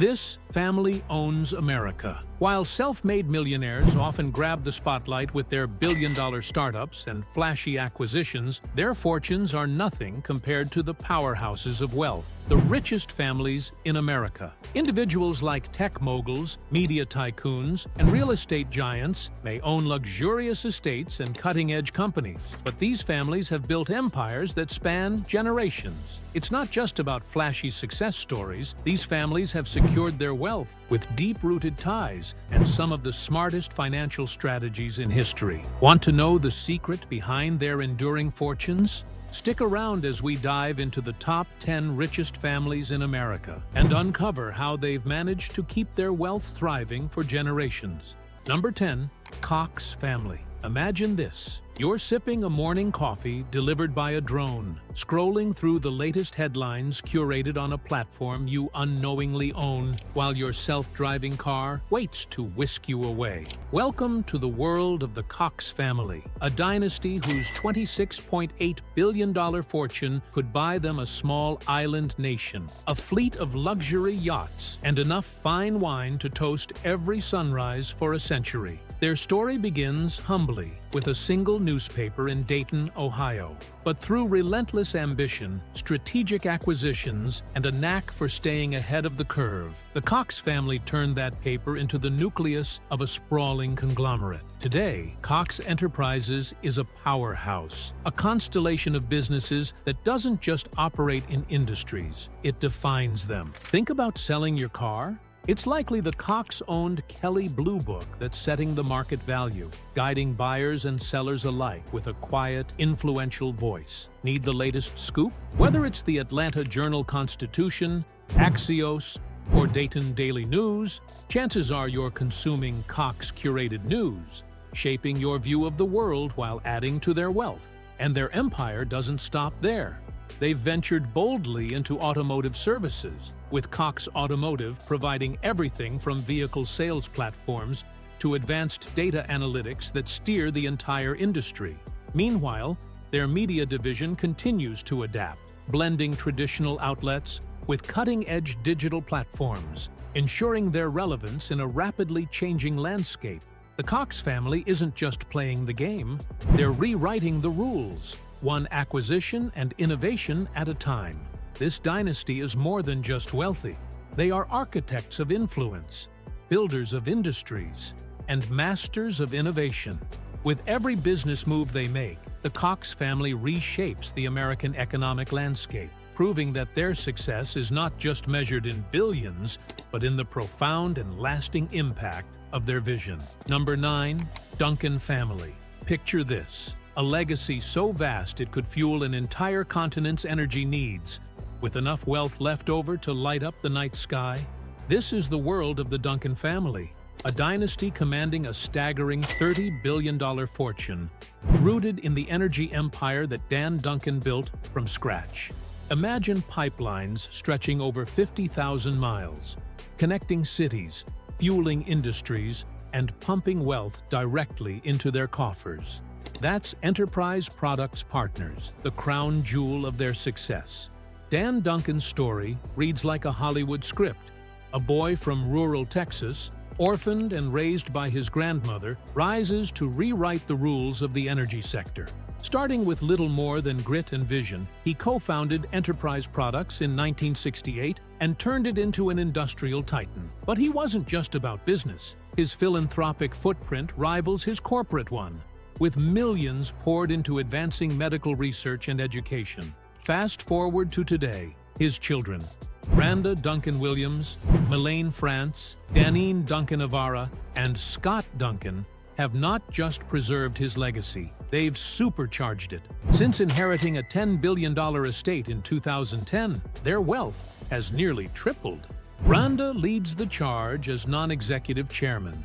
This family owns America. While self-made millionaires often grab the spotlight with their billion-dollar startups and flashy acquisitions, their fortunes are nothing compared to the powerhouses of wealth, the richest families in America. Individuals like tech moguls, media tycoons, and real estate giants may own luxurious estates and cutting-edge companies, but these families have built empires that span generations. It's not just about flashy success stories. These families have secured their wealth with deep-rooted ties and some of the smartest financial strategies in history. Want to know the secret behind their enduring fortunes? Stick around as we dive into the top 10 richest families in America and uncover how they've managed to keep their wealth thriving for generations. Number 10. Koch family. Imagine this. You're sipping a morning coffee delivered by a drone, scrolling through the latest headlines curated on a platform you unknowingly own, while your self-driving car waits to whisk you away. Welcome to the world of the Koch family, a dynasty whose $26.8 billion fortune could buy them a small island nation, a fleet of luxury yachts, and enough fine wine to toast every sunrise for a century. Their story begins humbly, with a single newspaper in Dayton, Ohio. But through relentless ambition, strategic acquisitions, and a knack for staying ahead of the curve, the Koch family turned that paper into the nucleus of a sprawling conglomerate. Today, Koch Enterprises is a powerhouse, a constellation of businesses that doesn't just operate in industries, it defines them. Think about selling your car? It's likely the Koch-owned Kelley Blue Book that's setting the market value, guiding buyers and sellers alike with a quiet, influential voice. Need the latest scoop? Whether it's the Atlanta Journal-Constitution, Axios, or Dayton Daily News, chances are you're consuming Koch-curated news, shaping your view of the world while adding to their wealth. And their empire doesn't stop there. They've ventured boldly into automotive services, with Koch Automotive providing everything from vehicle sales platforms to advanced data analytics that steer the entire industry. Meanwhile, their media division continues to adapt, blending traditional outlets with cutting-edge digital platforms, ensuring their relevance in a rapidly changing landscape. The Koch family isn't just playing the game, they're rewriting the rules, one acquisition and innovation at a time. This dynasty is more than just wealthy. They are architects of influence, builders of industries, and masters of innovation. With every business move they make, the Koch family reshapes the American economic landscape, proving that their success is not just measured in billions, but in the profound and lasting impact of their vision. Number 9. Duncan family. Picture this. A legacy so vast it could fuel an entire continent's energy needs, with enough wealth left over to light up the night sky. This is the world of the Duncan family, a dynasty commanding a staggering $30 billion fortune, rooted in the energy empire that Dan Duncan built from scratch. Imagine pipelines stretching over 50,000 miles, connecting cities, fueling industries, and pumping wealth directly into their coffers. That's Enterprise Products Partners, the crown jewel of their success. Dan Duncan's story reads like a Hollywood script. A boy from rural Texas, orphaned and raised by his grandmother, rises to rewrite the rules of the energy sector. Starting with little more than grit and vision, he co-founded Enterprise Products in 1968 and turned it into an industrial titan. But he wasn't just about business. His philanthropic footprint rivals his corporate one, with millions poured into advancing medical research and education. Fast forward to today, his children, Randa Duncan Williams, Melaine France, Danine Duncan Avara, and Scott Duncan, have not just preserved his legacy, they've supercharged it. Since inheriting a $10 billion estate in 2010, their wealth has nearly tripled. Randa leads the charge as non-executive chairman,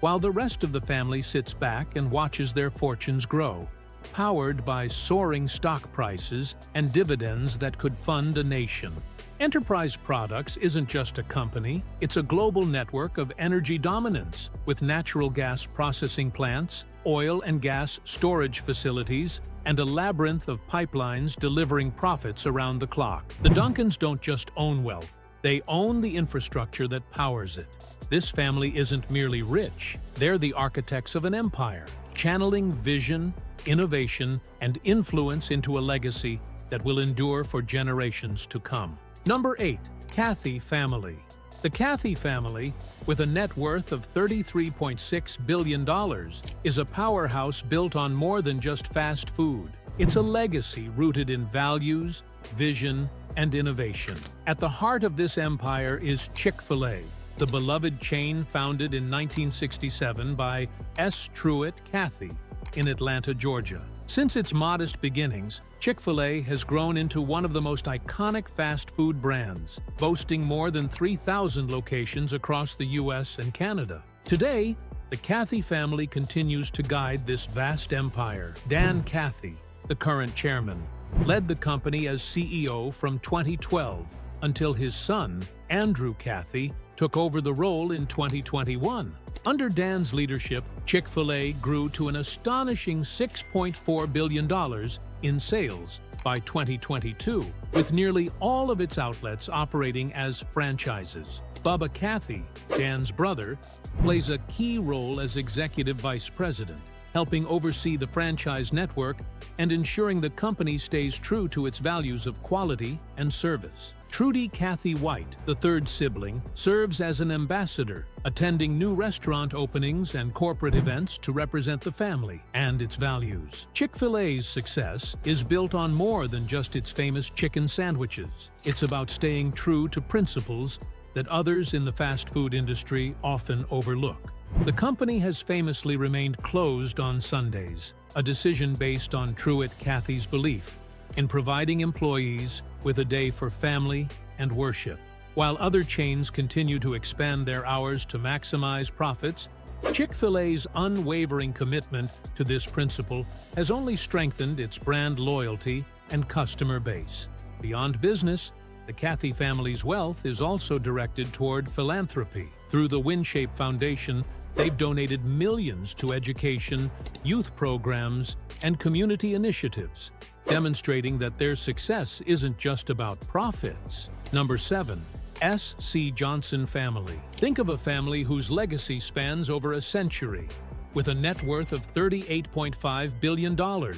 while the rest of the family sits back and watches their fortunes grow, powered by soaring stock prices and dividends that could fund a nation. Enterprise Products isn't just a company, it's a global network of energy dominance, with natural gas processing plants, oil and gas storage facilities, and a labyrinth of pipelines delivering profits around the clock. The Duncans don't just own wealth, They own the infrastructure that powers it. This family isn't merely rich, they're the architects of an empire, channeling vision, innovation, and influence into a legacy that will endure for generations to come. Number 8. Cathy family. The Cathy family, with a net worth of $33.6 billion, is a powerhouse built on more than just fast food. It's a legacy rooted in values, vision, and innovation. At the heart of this empire is Chick-fil-A, the beloved chain founded in 1967 by S. Truett Cathy in Atlanta, Georgia. Since its modest beginnings, Chick-fil-A has grown into one of the most iconic fast food brands, boasting more than 3,000 locations across the U.S. and Canada. Today, the Cathy family continues to guide this vast empire. Dan Cathy, the current chairman, led the company as CEO from 2012 until his son, Andrew Cathy, took over the role in 2021. Under Dan's leadership, Chick-fil-A grew to an astonishing $6.4 billion in sales by 2022, with nearly all of its outlets operating as franchises. Bubba Cathy, Dan's brother, plays a key role as executive vice president, helping oversee the franchise network and ensuring the company stays true to its values of quality and service. Trudy Cathy White, the third sibling, serves as an ambassador, attending new restaurant openings and corporate events to represent the family and its values. Chick-fil-A's success is built on more than just its famous chicken sandwiches. It's about staying true to principles that others in the fast food industry often overlook. The company has famously remained closed on Sundays, a decision based on Truett Cathy's belief in providing employees with a day for family and worship. While other chains continue to expand their hours to maximize profits, Chick-fil-A's unwavering commitment to this principle has only strengthened its brand loyalty and customer base. Beyond business, the Cathy family's wealth is also directed toward philanthropy. Through the WinShape Foundation, they've donated millions to education, youth programs, and community initiatives, demonstrating that their success isn't just about profits. Number 7. S.C. Johnson family. Think of a family whose legacy spans over a century, with a net worth of $38.5 billion,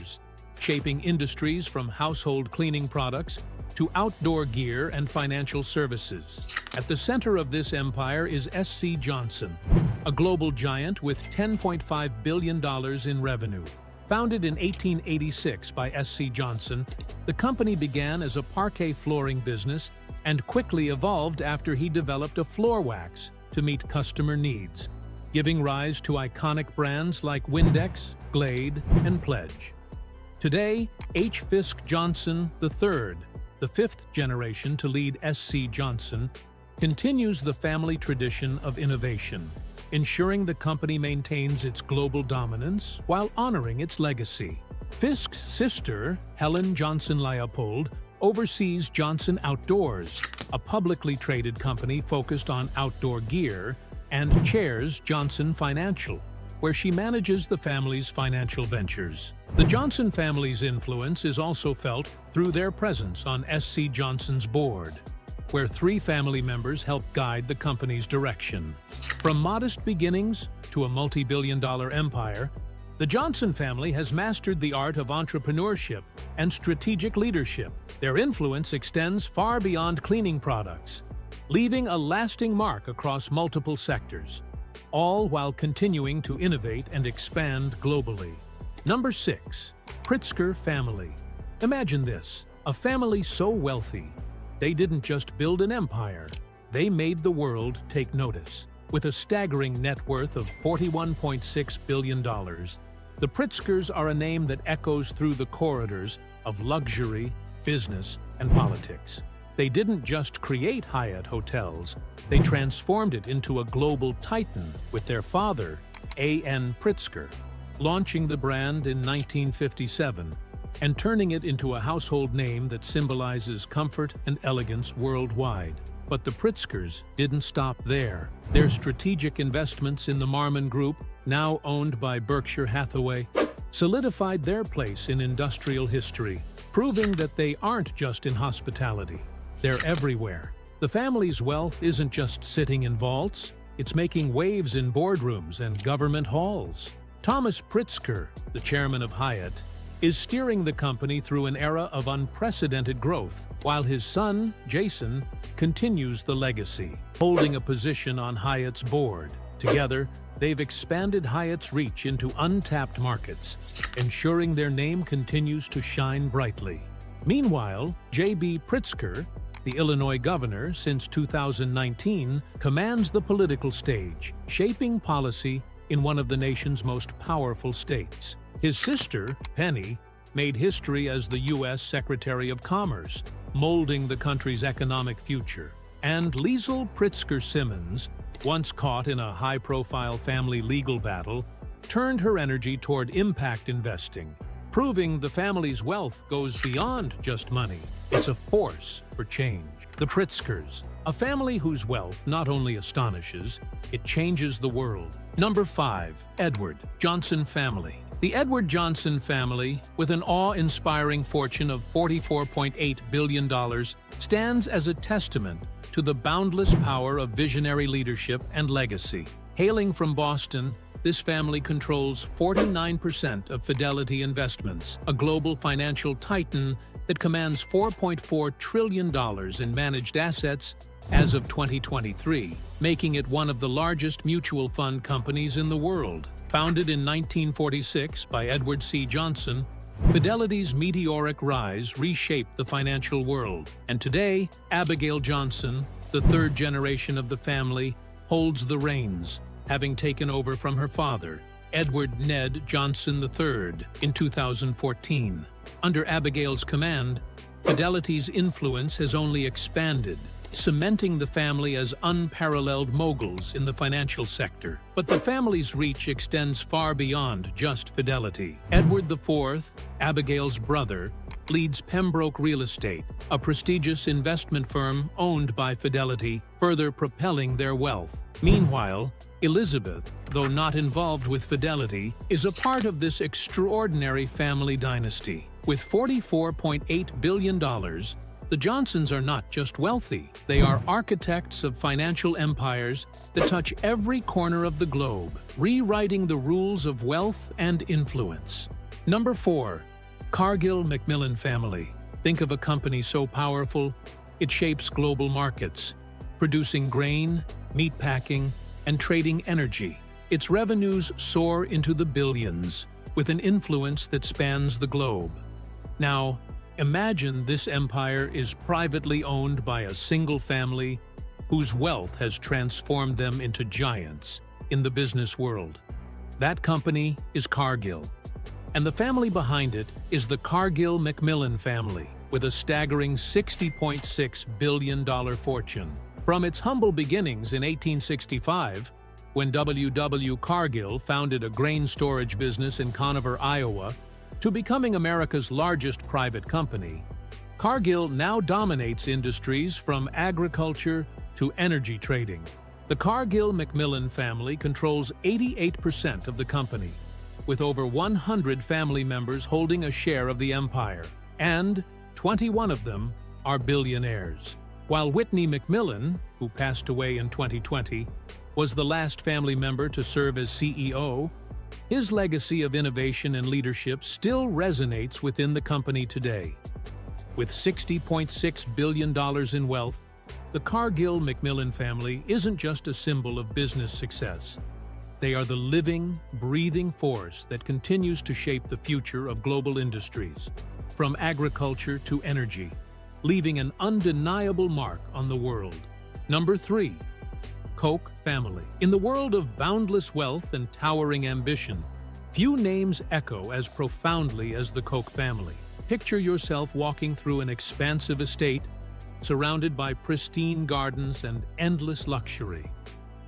shaping industries from household cleaning products to outdoor gear and financial services. At the center of this empire is S.C. Johnson, a global giant with $10.5 billion in revenue. Founded in 1886 by S.C. Johnson, the company began as a parquet flooring business and quickly evolved after he developed a floor wax to meet customer needs, giving rise to iconic brands like Windex, Glade, and Pledge. Today, H. Fisk Johnson III, the fifth generation to lead S.C. Johnson, continues the family tradition of innovation, ensuring the company maintains its global dominance while honoring its legacy. Fisk's sister, Helen Johnson-Leopold, oversees Johnson Outdoors, a publicly traded company focused on outdoor gear, and chairs Johnson Financial, where she manages the family's financial ventures. The Johnson family's influence is also felt through their presence on S.C. Johnson's board, where 3 family members help guide the company's direction. From modest beginnings to a multi-billion-dollar empire, the Johnson family has mastered the art of entrepreneurship and strategic leadership. Their influence extends far beyond cleaning products, leaving a lasting mark across multiple sectors, all while continuing to innovate and expand globally. Number 6. Pritzker family. Imagine this, a family so wealthy, they didn't just build an empire, they made the world take notice. With a staggering net worth of $41.6 billion, the Pritzkers are a name that echoes through the corridors of luxury, business, and politics. They didn't just create Hyatt hotels, they transformed it into a global titan with their father, A.N. Pritzker, launching the brand in 1957 and turning it into a household name that symbolizes comfort and elegance worldwide. But the Pritzkers didn't stop there. Their strategic investments in the Marmon Group, now owned by Berkshire Hathaway, solidified their place in industrial history, proving that they aren't just in hospitality. They're everywhere, The family's wealth isn't just sitting in vaults, it's making waves in boardrooms and government halls. Thomas Pritzker, the chairman of Hyatt, is steering the company through an era of unprecedented growth, while his son, Jason, continues the legacy, holding a position on Hyatt's board. Together, they've expanded Hyatt's reach into untapped markets, ensuring their name continues to shine brightly. Meanwhile, J.B. Pritzker, the Illinois governor since 2019, commands the political stage, shaping policy in one of the nation's most powerful states. His sister, Penny, made history as the U.S. Secretary of Commerce, molding the country's economic future. And Liesl Pritzker Simmons, once caught in a high-profile family legal battle, turned her energy toward impact investing, proving the family's wealth goes beyond just money. It's a force for change. The Pritzkers, a family whose wealth not only astonishes, it changes the world. Number 5. Edward Johnson Family. The Edward Johnson family, with an awe-inspiring fortune of $44.8 billion, stands as a testament to the boundless power of visionary leadership and legacy. Hailing from Boston, this family controls 49% of Fidelity Investments, a global financial titan that commands $4.4 trillion in managed assets as of 2023, making it one of the largest mutual fund companies in the world. Founded in 1946 by Edward C. Johnson, Fidelity's meteoric rise reshaped the financial world, and today, Abigail Johnson, the third generation of the family, holds the reins, having taken over from her father, Edward Ned Johnson III, in 2014. Under Abigail's command, Fidelity's influence has only expanded, cementing the family as unparalleled moguls in the financial sector. But the family's reach extends far beyond just Fidelity. Edward IV, Abigail's brother, leads Pembroke Real Estate, a prestigious investment firm owned by Fidelity, further propelling their wealth. Meanwhile, Elizabeth, though not involved with Fidelity, is a part of this extraordinary family dynasty. With $44.8 billion, the Johnsons are not just wealthy, they are architects of financial empires that touch every corner of the globe, rewriting the rules of wealth and influence. Number 4. Cargill-McMillan Family. Think of a company so powerful, it shapes global markets, producing grain, meatpacking, and trading energy. Its revenues soar into the billions, with an influence that spans the globe. Now, imagine this empire is privately owned by a single family whose wealth has transformed them into giants in the business world. That company is Cargill, and the family behind it is the Cargill-McMillan family, with a staggering $60.6 billion fortune. From its humble beginnings in 1865, when W. Cargill founded a grain storage business in Conover, Iowa, to becoming America's largest private company, Cargill now dominates industries from agriculture to energy trading. The Cargill-McMillan family controls 88% of the company, with over 100 family members holding a share of the empire, and 21 of them are billionaires. While Whitney McMillan, who passed away in 2020, was the last family member to serve as CEO, his legacy of innovation and leadership still resonates within the company today. With $60.6 billion in wealth, the Cargill-McMillan family isn't just a symbol of business success. They are the living, breathing force that continues to shape the future of global industries, from agriculture to energy, leaving an undeniable mark on the world. Number 3. Koch Family. In the world of boundless wealth and towering ambition, few names echo as profoundly as the Koch family. Picture yourself walking through an expansive estate, surrounded by pristine gardens and endless luxury.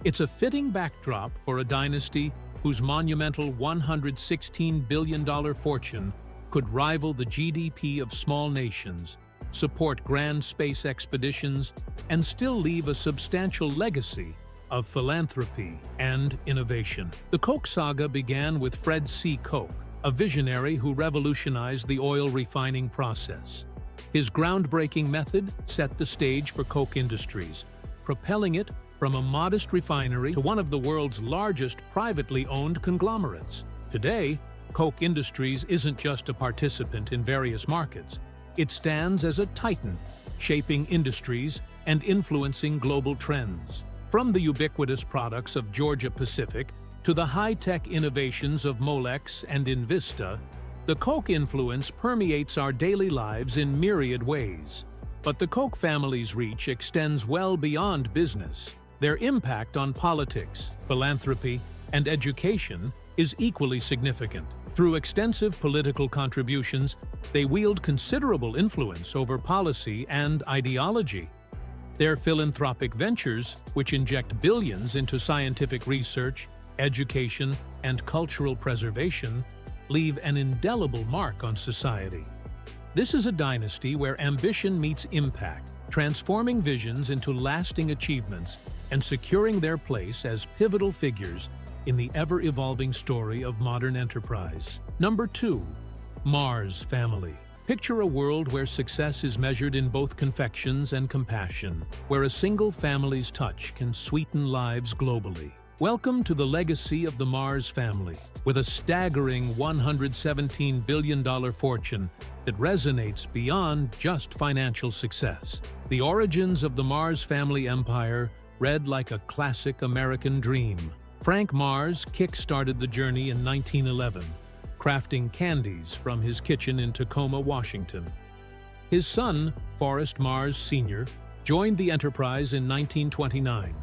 It's a fitting backdrop for a dynasty whose monumental $116 billion fortune could rival the GDP of small nations, support grand space expeditions, and still leave a substantial legacy of philanthropy and innovation. The Koch saga began with Fred C. Koch, a visionary who revolutionized the oil refining process. His groundbreaking method set the stage for Koch Industries, propelling it from a modest refinery to one of the world's largest privately owned conglomerates. Today, Koch Industries isn't just a participant in various markets. It stands as a titan, shaping industries and influencing global trends. From the ubiquitous products of Georgia-Pacific to the high-tech innovations of Molex and Invista, the Koch influence permeates our daily lives in myriad ways. But the Koch family's reach extends well beyond business. Their impact on politics, philanthropy, and education is equally significant. Through extensive political contributions, they wield considerable influence over policy and ideology. Their philanthropic ventures, which inject billions into scientific research, education, and cultural preservation, leave an indelible mark on society. This is a dynasty where ambition meets impact, transforming visions into lasting achievements and securing their place as pivotal figures in the ever-evolving story of modern enterprise. Number 2. Mars family. Picture a world where success is measured in both confections and compassion, where a single family's touch can sweeten lives globally. Welcome to the legacy of the Mars family, with a staggering $117 billion fortune that resonates beyond just financial success. The origins of the Mars family empire read like a classic American dream. Frank Mars kick-started the journey in 1911, crafting candies from his kitchen in Tacoma, Washington. His son, Forrest Mars Sr., joined the enterprise in 1929,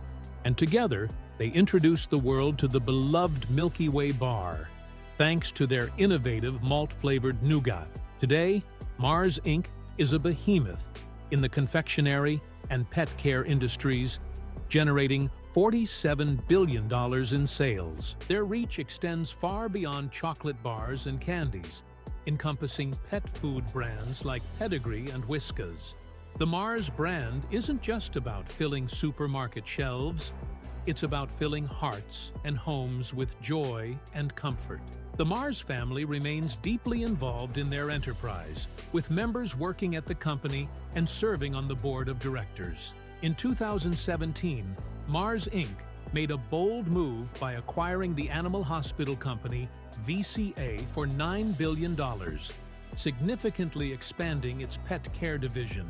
and together they introduced the world to the beloved Milky Way bar, thanks to their innovative malt-flavored nougat. Today, Mars Inc. is a behemoth in the confectionery and pet care industries, generating $47 billion in sales. Their reach extends far beyond chocolate bars and candies, encompassing pet food brands like Pedigree and Whiskas. The Mars brand isn't just about filling supermarket shelves, it's about filling hearts and homes with joy and comfort. The Mars family remains deeply involved in their enterprise, with members working at the company and serving on the board of directors. In 2017, Mars Inc. made a bold move by acquiring the animal hospital company VCA for $9 billion, significantly expanding its pet care division.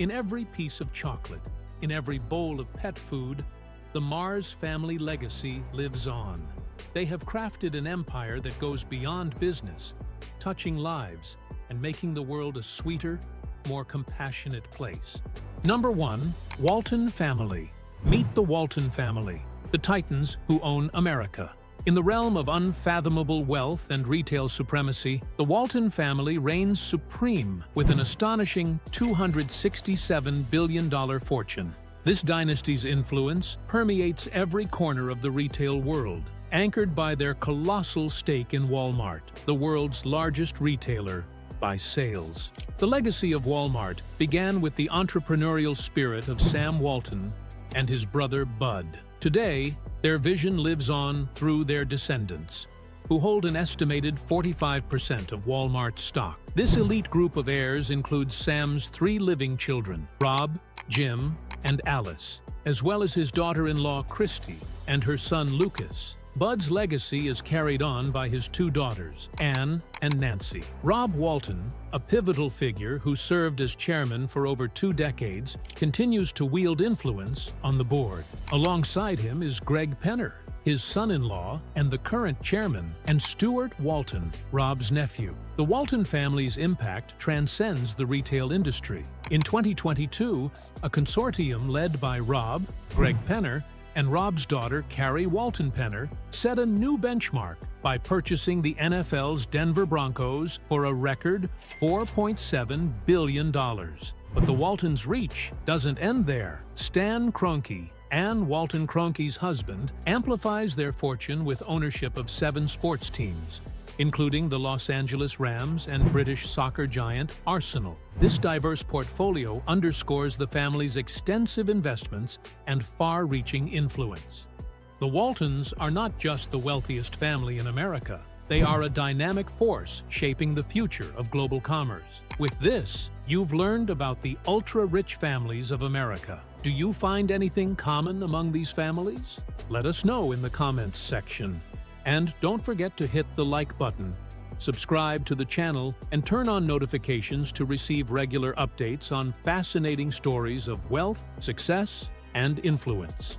In every piece of chocolate, in every bowl of pet food, the Mars family legacy lives on. They have crafted an empire that goes beyond business, touching lives and making the world a sweeter, more compassionate place. Number 1. Walton family. Meet the Walton family, the titans who own America. In the realm of unfathomable wealth and retail supremacy, the Walton family reigns supreme with an astonishing $267 billion fortune. This dynasty's influence permeates every corner of the retail world, anchored by their colossal stake in Walmart, the world's largest retailer by sales. The legacy of Walmart began with the entrepreneurial spirit of Sam Walton and his brother Bud. Today, their vision lives on through their descendants, who hold an estimated 45% of Walmart's stock. This elite group of heirs includes Sam's 3 living children, Rob, Jim, and Alice, as well as his daughter-in-law Christy and her son Lucas. Bud's legacy is carried on by his 2 daughters, Anne and Nancy. Rob Walton, a pivotal figure who served as chairman for over 2 decades, continues to wield influence on the board. Alongside him is Greg Penner, his son-in-law and the current chairman, and Stuart Walton, Rob's nephew. The Walton family's impact transcends the retail industry. In 2022, a consortium led by Rob, Greg Penner, and Rob's daughter, Carrie Walton Penner, set a new benchmark by purchasing the NFL's Denver Broncos for a record $4.7 billion. But the Waltons' reach doesn't end there. Stan Kroenke, Ann Walton Kroenke's husband, amplifies their fortune with ownership of 7 sports teams, including the Los Angeles Rams and British soccer giant Arsenal. This diverse portfolio underscores the family's extensive investments and far-reaching influence. The Waltons are not just the wealthiest family in America. They are a dynamic force shaping the future of global commerce. With this, you've learned about the ultra-rich families of America. Do you find anything common among these families? Let us know in the comments section. And don't forget to hit the like button, subscribe to the channel, and turn on notifications to receive regular updates on fascinating stories of wealth, success, and influence.